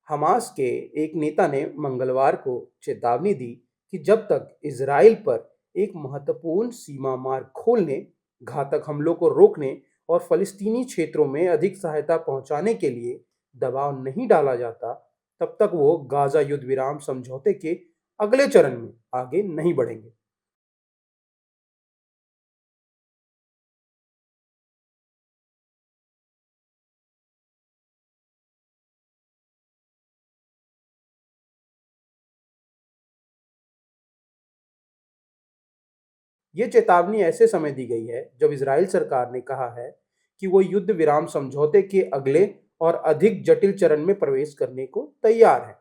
Hamas के एक नेता ने मंगलवार को चेतावनी दी कि जब तक इजराइल पर एक महत्वपूर्ण सीमा मार्ग खोलने, घातक हमलों को रोकने और फलस्तीनी क्षेत्रों में अधिक सहायता पहुंचाने के लिए दबाव नहीं डाला जाता, तब तक वो गाजा युद्ध विराम समझौते के अगले चरण में आगे नहीं बढ़ेंगे। ये चेतावनी ऐसे समय दी गई है जब इजराइल सरकार ने कहा है कि वो युद्ध विराम समझौते के अगले और अधिक जटिल चरण में प्रवेश करने को तैयार है।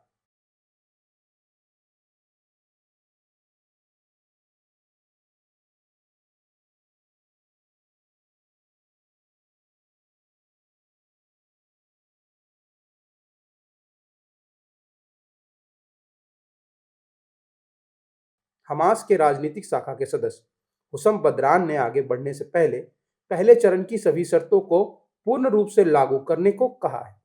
हमास के राजनीतिक शाखा के सदस्य हुसम बदरान ने आगे बढ़ने से पहले पहले चरण की सभी शर्तों को पूर्ण रूप से लागू करने को कहा है।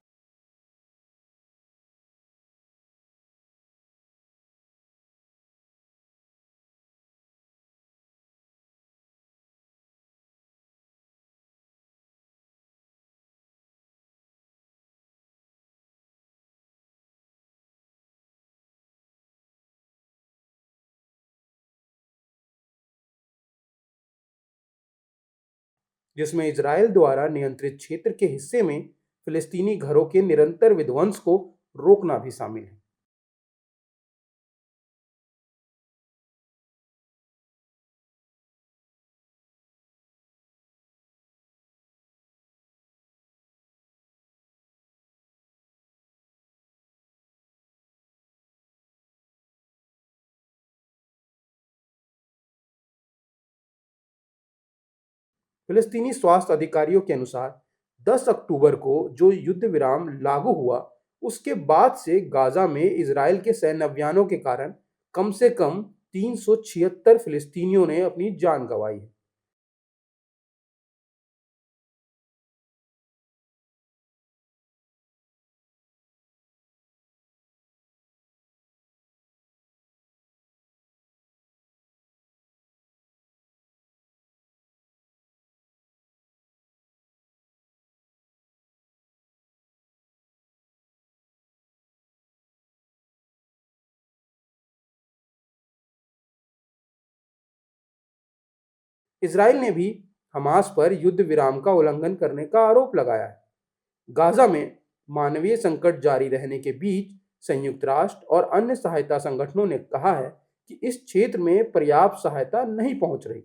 जिसमें इजराइल द्वारा नियंत्रित क्षेत्र के हिस्से में फिलिस्तीनी घरों के निरंतर विध्वंस को रोकना भी शामिल है। फिलिस्तीनी स्वास्थ्य अधिकारियों के अनुसार 10 अक्टूबर को जो युद्ध विराम लागू हुआ, उसके बाद से गाजा में इजराइल के सैन्य अभियानों के कारण कम से कम 376 फिलिस्तीनियों ने अपनी जान गंवाई है। इजराइल ने भी हमास पर युद्ध विराम का उल्लंघन करने का आरोप लगाया है। गाजा में मानवीय संकट जारी रहने के बीच संयुक्त राष्ट्र और अन्य सहायता संगठनों ने कहा है कि इस क्षेत्र में पर्याप्त सहायता नहीं पहुंच रही।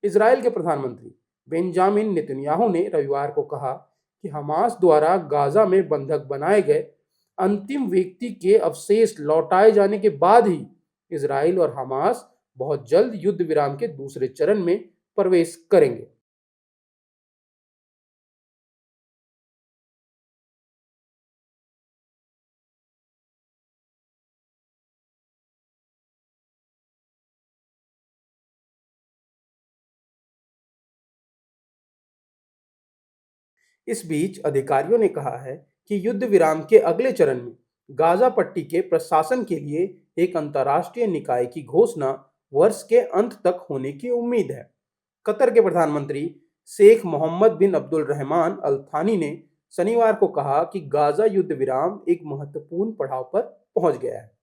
इजराइल के प्रधानमंत्री बेंजामिन नेतन्याहू ने रविवार को कहा कि हमास द्वारा गाजा में बंधक बनाए गए अंतिम व्यक्ति के अवशेष लौटाए जाने के बाद ही इजराइल और हमास बहुत जल्द युद्ध विराम के दूसरे चरण में प्रवेश करेंगे। इस बीच अधिकारियों ने कहा है कि युद्ध विराम के अगले चरण में गाजा पट्टी के प्रशासन के लिए एक अंतर्राष्ट्रीय निकाय की घोषणा वर्ष के अंत तक होने की उम्मीद है। कतर के प्रधानमंत्री शेख मोहम्मद बिन अब्दुल रहमान अल थानी ने शनिवार को कहा कि गाजा युद्ध विराम एक महत्वपूर्ण पड़ाव पर पहुंच गया है।